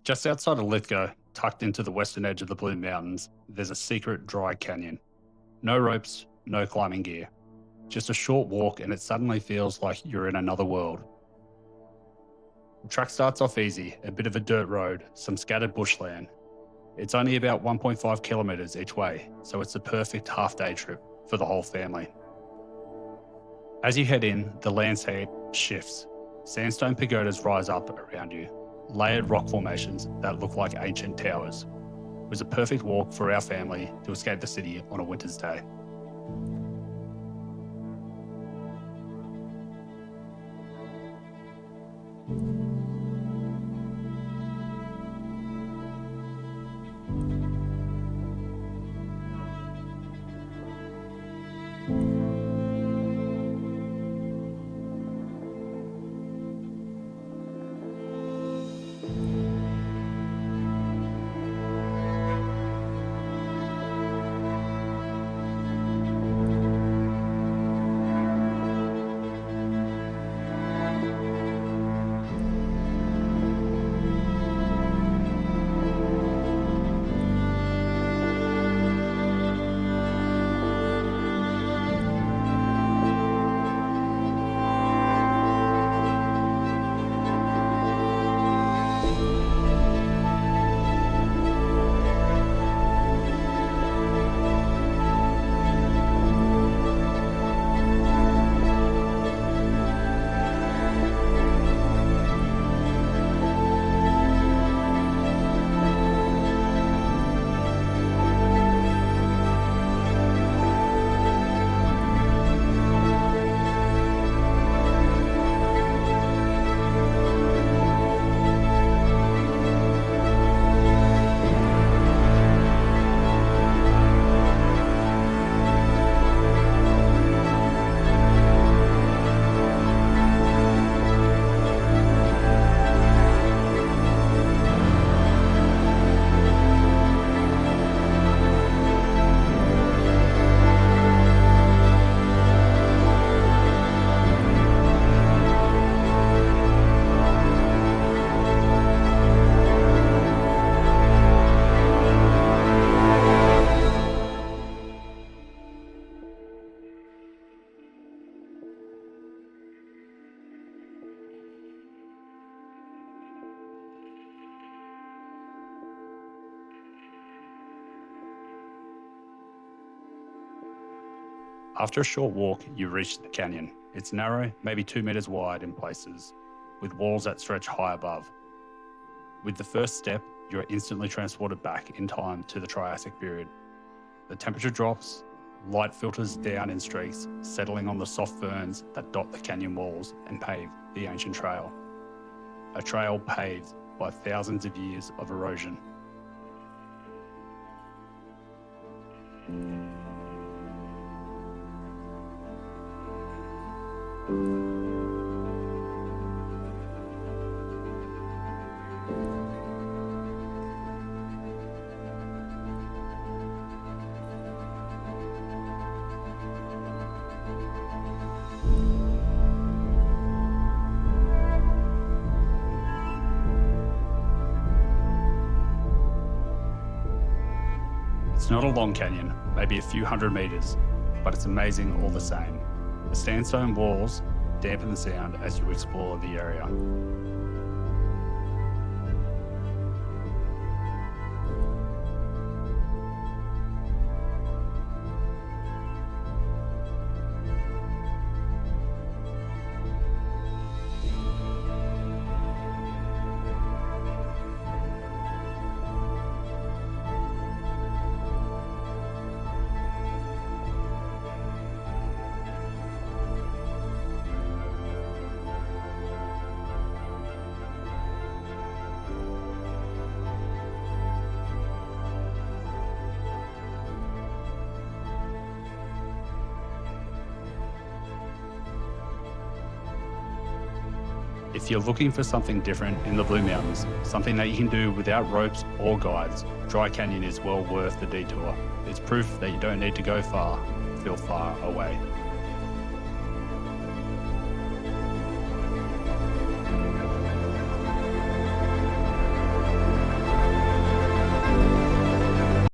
Just outside of Lithgow, tucked into the western edge of the Blue Mountains, there's a secret dry canyon. No ropes, no climbing gear. Just a short walk and it suddenly feels like you're in another world. The track starts off easy, a bit of a dirt road, some scattered bushland. It's only about 1.5 kilometres each way, so it's the perfect half-day trip for the whole family. As you head in, the landscape shifts. Sandstone pagodas rise up around you, layered rock formations that look like ancient towers. It was a perfect walk for our family to escape the city on a winter's day. After a short walk, you reach the canyon. It's narrow, maybe 2 meters wide in places, with walls that stretch high above. With the first step, you're instantly transported back in time to the Triassic period. The temperature drops, light filters down in streaks, settling on the soft ferns that dot the canyon walls and pave the ancient trail. A trail paved by thousands of years of erosion. It's not a long canyon, maybe a few hundred meters, but it's amazing all the same. The sandstone walls dampen the sound as you explore the area. If you're looking for something different in the Blue Mountains, something that you can do without ropes or guides, Dry Canyon is well worth the detour. It's proof that you don't need to go far, feel far away.